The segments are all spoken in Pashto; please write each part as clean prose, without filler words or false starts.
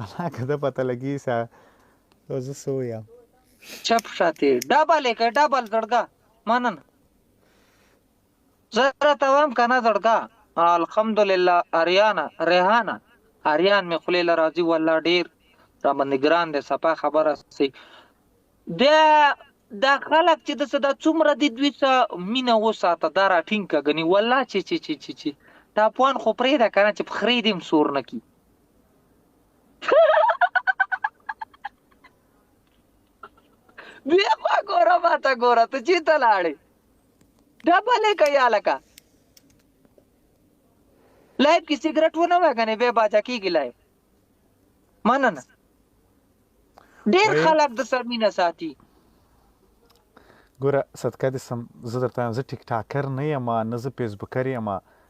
الله که ده پته لګي سا زه څه ویم چپ شاتې ډبل یې که ډبل زړګه مننه زه راته وایم که نه زړګه الحمدلله ریحانه اریان مې خولې له راځي والله ډېر راباندې ګران دی صفا خبره سي دا خلک چې دسه دا څومره دي دوی څه مینه وساته دا راټینګ که ګنې والله چې ټاپوان خو پرېږده که نه چې په خرې دې هم سور نه کي بیا خوا ګوره ماته ګوره ته چېرته لاړې ډبل یې که یا لکه لایف کې سګرټ ونه وای کنه بیا باچا کیږي لایف مننه ډېر خلک د سر مینه ساتي ګوره صدقه دې سم زه درته وایم زه ټیک ټاکر نه یم نه زه فیسبوکر یم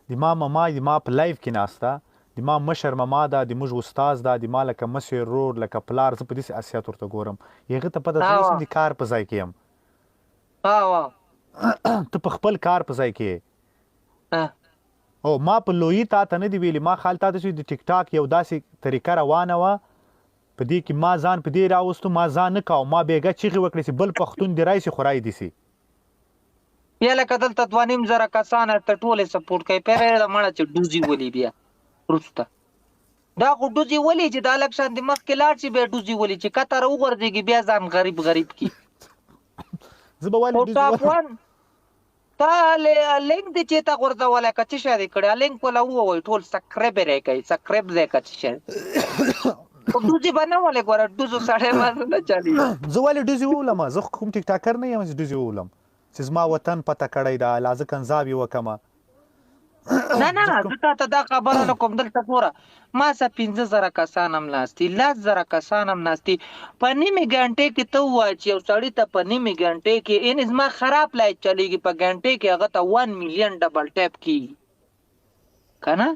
د ما ماما د ما په لایف کې ناسته د ما مشر ماما ده د موږ استاد ده د ما لکه مسیر رور لکه پلار زه په داسې حیثیت ورته ګورم هغې ته پته زه اوس د کار په ځای کې یم ته په خپل کار په ځای کې او ما په لویي تا ته نه دی ویلي ما خال تا ته چې د ټیک ټاک یو داسې طریقه روانه وه په دې کې ما ځان په دې راوستو ما ځان نه کاو ما بیګه چیغې وکړې چې بل پښتون دې راشي خو رای دې سي بیا لکه دلته 2.5 کسان ته ټولې سپورټ کوي پیره د مړه چې ډوزي ولي بیا وروسته دا خو ډوزي ولي چې د الکشن د مخکې لاړ شي بیا ډوزي ولي چې کتر وغورځېږي بیا ځان غریب کی زه به ولې تا لینک دې چې تا غورځولی که څه شی دې کړی لینک وله ووایي ټول سکریب یې کوي سکریب دی که څه شی خو ډوزي به نه ولې ګوره ډوزو سړی باندې نه چلېږي زه ولې ډوزي وولم زه کوم ټیک ټاکر نه یم چې ډوزي وولم چې زما وطن پته کړی ده لا زه کنځاب یې وکړمه نه زه تا ته دا خبره نه کوم دلته ګوره ما څه 15,000 کسان هم ناستي 10,000 کسان هم ناستي په نیمې ګنټې کې ته ووایه چې یو سړي ته په نیمې ګنټې کې یعنې زما خراب لایټ چلېږي په ګنټې کې هغه ته 1 ملیون ډبل ټیپ کېږي که نه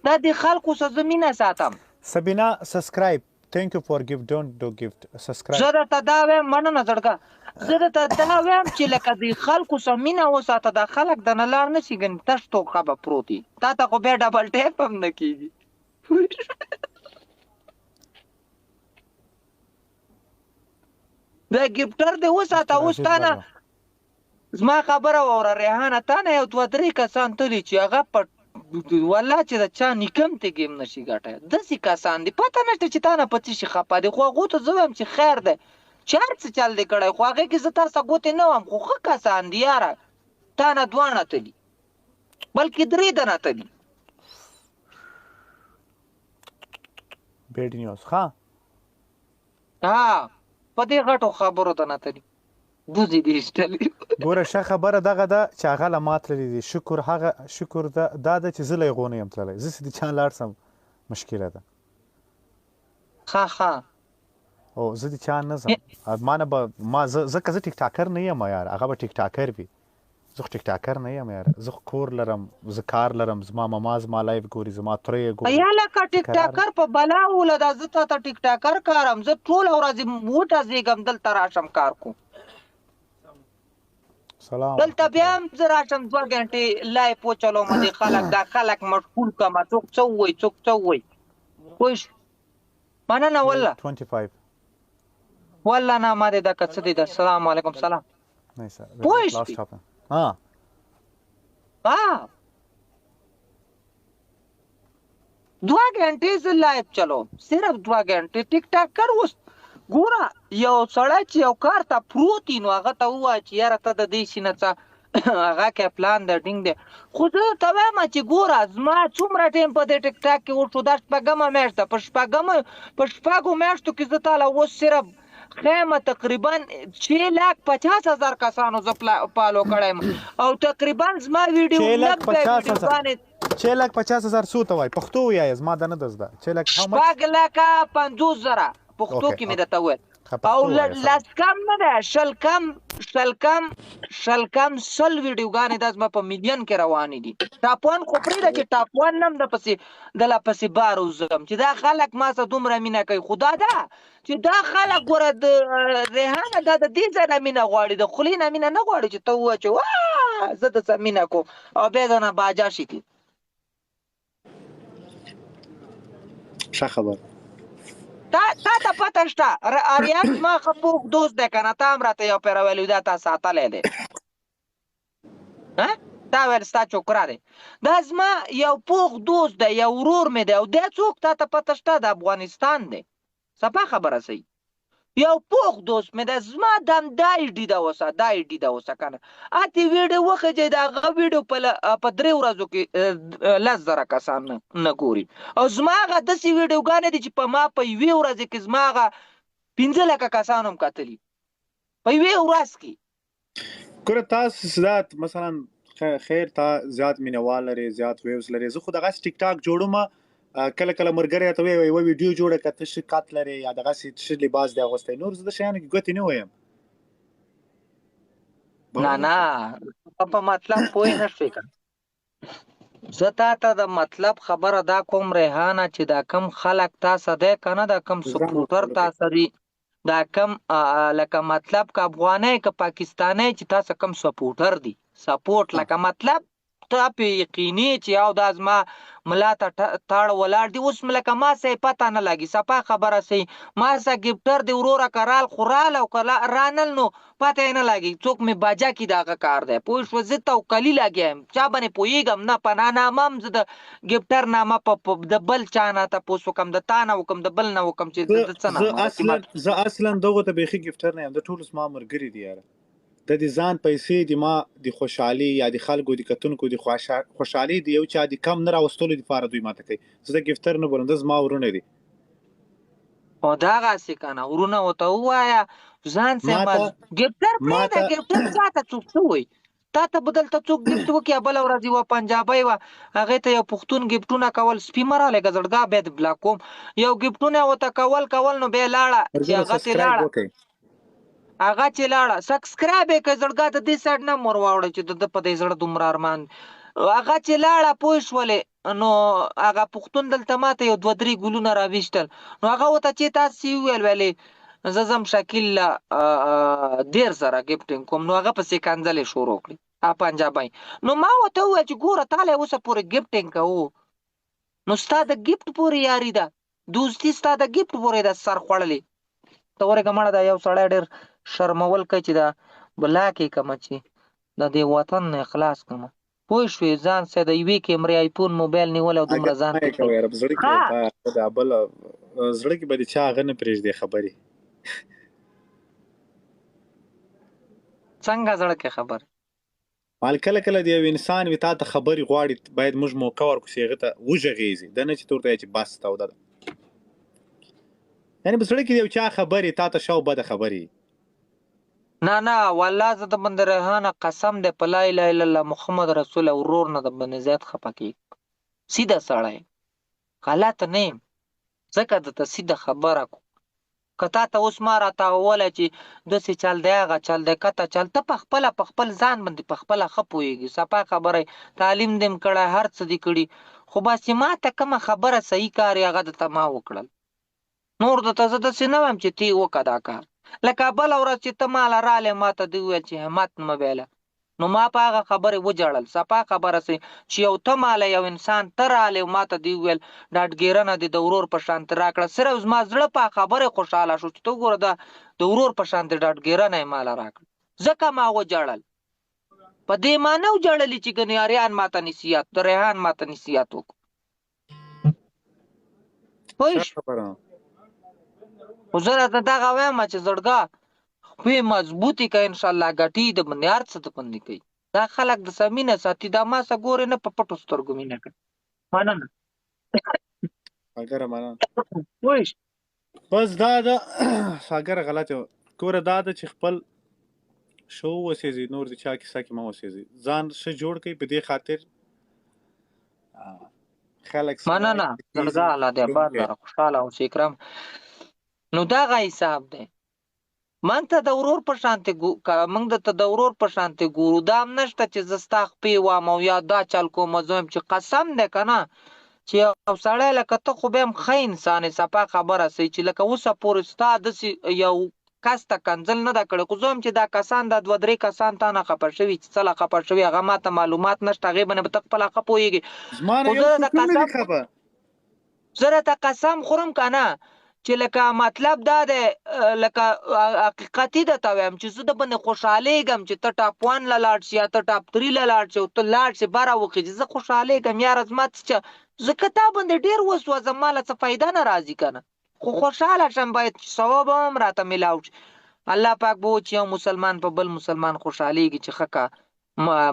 دا د خلکو څه زه مینه ساتم سبینا سبسکرایب thank you for gift don't do gift subscribe زه درته دا وایم مننه زړګه زه درته دا وایم چې لکه د خلکو څه مینه وساته دا خلک د نه لاړ نه شي ګنې تش توقه به پروت وي تا ته خو بیا ډبل ټیپ هم نه کېږي دا ګفټر دې وساته اوس تا نه زما خبره واوره ریحانه تا نه یو 2-3 کسان تلي چې هغه په والله چې د چا نیکم ته ګیم نشي ګټی داسې کسان دي پته نشته چې تا نه په څه شي خفه دي خو هغو ته زه وایم چې خیر دی چې هر څه چل دی کړی خو هغې کې زه تا څه ګوتې نه وم خو ښه کسان دي یاره تا نه 2 تلي بلکې 3 دنه تلي بیډ نیوز ښه په دې غټو خبرو ته نه تلي دوزي دي ایستلي ګوره ښه خبره دغه ده چې هغه له ما تللي دي شکر دا ده چې زه له هغو نه یم تللی زه چې د چا لاړ سم مشکله ده ښه او زه د چا نه ځم ما نه به ځکه زه ټیک ټاکر نه یم یار هغه به ټیک ټاکر وي زه خو ټیک ټاکر نه یم یار زه کور لرم زه کار لرم زما ماما زما لایف ګوري زما ترې ګوري یا لکه ټیک ټاکر په بلا وله دا زه تا ته ټیک ټاکر کارم زه ټوله ورځ وټازېږم دلته راشم کار کوم دلته بیا هم زه راشم 2 غنټې لایف وچلوم دې خلک دا خلک مشغول کړم څوک څه ووایي څوک څه ووایي پوه مننه والله 25 والله نه ما دې دا که څه دي د السلام علیکم سلام پوه شوې 2 غنټې زه لایف چلوم صرف 2 غنټې ټیک ټاک کر اوس ګوره یو سړی چې یو کار ته پروت وي نو هغه ته ووایه چې یاره ته د دې شي نه څه هغه کې پلان دی ټینګ دی خو زه ته وایم چې ګوره زما څومره ټایم په دې ټیک ټاک کې وشو دا 8مه میاشت ده په 6 میاشتو کې زه تاله اوس صرف خیمه تقریبا 650,000 کسانو زه فالو کړی یم او تقریبا زما ویډیو 650,000 څو ته وایي پښتو وایي زما دا نه ده زده 650,000 پښتو کې مې درته وویل او لس کم نه ده شل کم 100 ویډیوګانې دا زما په میلیون کې روانې دي ټاپ 1 خو پرېږده چې ټاپ 1 نه هم د لا پسې بار وزم چې دا خلک ما سره دومره مینه کوي خو دا ده چې دا خلک ګوره د ریحانه دا د دې ځای نه مینه غواړي د خولې نه مینه نه غواړي چې ته ووایه چې زه د څه مینه کوم او بیا د نه باجا شي ښه خبره پته شته ریاکس ما ښه پوخ دوست دی که نه تا هم راته یو پېره ویلي دا تا ساتلی دی تا ویل ستا چوکره دی دا زما یو پوخ دوست دی یو ورور مې دی او دی څوک تا ته پته شته د افغانستان دی صفا خبره صحیح یو پوخ دوست مې دی زما دم دا ایډي ده اوسه دا ایډي ده اوسه که نه اتې ویډیو وښځئ د هغه ویډیو په 3 ورځو کې 10,000 کسان نه ګوري او زما هغه داسې ویډیوګانې دي چې په ما په یوې ورځې کې زما هغه 15,000 کسان هم کتلي په یوې ورځ کې ګوره تاسو زیات مثلا خیر تا زیات مینوال لري زیات ویوز لري زه خو دغسې ټیک ټاک جوړم کله کله ملګری راته وایي یوه ویډیو جوړه کړه ته ښه قد لرې یا دغسې ښه لباس دی اغوستی نور زه د شیانو کې ګوتې نه ویم نه په مطلب پوه نه شوې که زه تا ته د مطلب خبره دا کوم ریحانه چې دا کم خلک تاسو دی که نه دا کم سپورټر تاسو دي دا کم لکه مطلب که افغانۍ که پاکستانۍ چې تاسو کم سپورټر دي سپورټ لکه مطلب ته پې یقیني چې یو دا زما ملا ته تاړ ولاړ دي اوس لکه ما سه پته نه لګي صفا خبره صحیح ما سه ګفټر دی وروره که رال خو رال او که رانل نو پته یې نه لګي څوک مې باجه کې د هغه کار دی پوه شوه زه توکلي لګیا یم چا باندې پوهېږم نه پناه نامه هم زه د ګفټر نامه د بل چا نه تپوس وکړم د تا نه وکړم د بل نه وکړم چې د څه نه زه اصلا دغو ته بیخي ګفټر نه یم د ټولو زما ملګري دي یاره د دې ځان پیسې د ما د خوشحالي یا د خلکو د کتونکو د خوشحالي د یو چا د کم نه راوستلو دپاره دوی ماته کوي زه د ګفټر نه بولم دا زما ورونه دي او دغسې که نه ورونه ورته ووایه ځان ګفټر پرېږده ګفټر چا ته څوک څه وایي تا ته به دلته څوک ګفټ وکړي بله ورځ یوه پنجابۍ وه هغې ته یو پښتون ګفټونه کول سپي مه رالیږه زړګا بیا د بلاک کوم یو ګفټونه یې ورته کول نو بیا یې لاړه چې هغه ترې لاړه هغه چې لاړه سبسکرایب یې کړه زړګا د دې سایډ نه ور واوړه چې د ده په دې زړه دومره ارمان هغه چې لاړه پوه شولې نو هغه پښتون دلته ماته یو 2-3 ګلونه راویشتل نو هغه ورته چې تاسې ویلې زه ځم شکیل له 10,000 ګفټینګ کوم نو هغه پسې کنځلې شروع کړې پنجابۍ نو ما ورته وویل چې ګوره تاله اوسه پورې ګفټینګ کوو نو ستا د ګفټ پورې یاري ده دوستي ستا د ګفټ پورې ده سر خوړلې ته ورېږه مړه دا یو سړی ډېر شرمول کوي چې دا بلا کې کمه چې د دې وطن نه خلاص کړمه پوه شوې ځان سه د یوې کیمرې آیفون موبایل نیول او دومره ځان زړه کې به د چا هغه نه پرېږدې خبرې څنګه زړه کې خبر مال کله کله د یو انسان وي تا ته خبرې غواړي باید موږ موقع ورکړو چې هغه ته وږغېږي دا نه چې ته ورته وایې چې بس توده ده یعنې په زړه کې د یو چا خبرې تا ته ښه او بده خبرې نه والله زه د بنده ریحانه قسم دی په لا اله الا الله محمد رسول ورور نه د بنده زیات خفه کېږم سیده سړی غلط نه یم ځکه درته سیده خبره کوم که تا ته اوس ما راته وویله چې داسې چل دی هغه چل دی کته چل ته په خپله په خپل ځان باندې په خپله ښه پوهېږي صفا خبره تعلیم دې م کړی هر څه دې کړي خو بس چې ما ته کومه خبره صحیح کار هغه درته ما وکړل نور درته زه داسې نه وایم چې ته یې وکړه دا کار لکه بله ورځ چې ته ماله رالې ما ته دې وویل چې همت مه ویله نو ما په هغه خبرې وجړل صفا خبره سي چې یو ته ماله یو انسان ته رالې ما ته دې وویل ډاډګیرنه دې د ورور په شانتې راکړه صرف زما زړه په خبرې خوشحاله شو چې ته وګوره د ورور په شانتې ډاډګیرنه یې ماله راکړه ځکه ما وجړل په دې ما نه وجړلې چې ګنې اریان ما ته نصیحت د ریحان ما ته نصیحت وکړو پوه خو زه راته دغه وایم چې زړګا خپې مضبوطې که انشاءالله ګټي د باندې هر څه د باندې کوي دا خلک د څه مینه ساتي دا ما څه ګورې نه په پټو سترګو مینه کوي مننه بس دا ده ساګره غلطه ګوره دا ده چې خپل شو وسېږي نور د چا کیسه کې مه وسېږي ځان ښه جوړ کړئ په دې خاطر خلک مننه زړګا الله دې آباد لره خوشحاله اوسې اکرم نو دغه حساب دی من ته د ورور په شانتې موږ درته د ورور په شانتې ګورو دا هم نشته چې زه ستا خپې وام او یا دا چل کوم زه وایم چې قسم دی که نه چې یو سړی لکه ته خو بیا هم ښه انسان یې صفا خبره صحیح چې لکه اوسه پورې ستا داسې یو کس ته کنځل نه ده کړی خو زه وایم چې دا کسان دا 2-3 کسان تا نه خفه شوي چې څه له خفه شوي هغه ما ته معلومات نشته هغې باندې به ته خپله ښه پوهېږې زه راته قسم خورم که نه چې لکه مطلب دا دی لکه حقیقتي درته وایم چې زه د باندې خوشحالېږم چې ته ټاپ 1 له لاړ شي یا ته ټاپ 3 له لاړ شي او ته لاړ شي بره وخېږي زه خوشحالېږم یاره زما څه زه که تا باندې ډېر وسوځم ما له څه فایده نه راځي که نه خو خوشحاله شم باید چې ثواب هم راته میلاو شي الله پاک به چې یو مسلمان په بل مسلمان خوشحالېږي چې ښه کا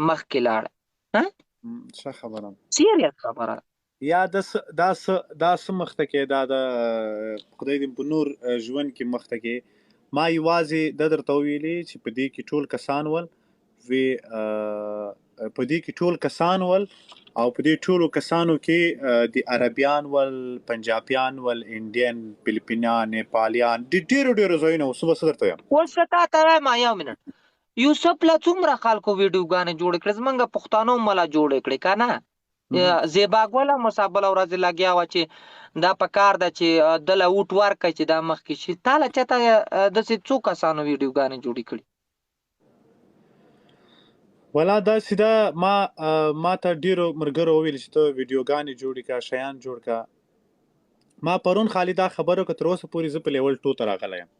مخکې لاړه ښه خبره سیریس خبره یا دا څه مخته کې دا د خدای دې په نور ژوند کې مخته کې ما یوازې دا درته ویلي چې په دې کې ټول کسان ول په دې کې ټول کسان ول او په دې ټولو کسانو کې د عربیان ول پنجابیان ول انډین فلیپینان نیپالیان د ډېرو ځایونو اوس به څه درته وایم اوس که تا ته وایم یو منټ یوسف له څومره خلکو ویډیوګانې جوړې کړې زمونږ پښتانو مله جوړې کړې که نه زیبا ګوله مسابله ورځ لګیا وه چې دا په کار ده چې دله اوټ ورکړي چې دا مخکې شي تا له چاته داسې څو کسانو ویډیوګانې جوړې کړي ولا داسې ده ما ته ډېرو ملګرو وویل چې ته ویډیوګانې جوړې کړه شیان جوړ کړه ما پرون خالي دا خبره که تر اوسه پورې زه په لیول 2 ته راغلی یم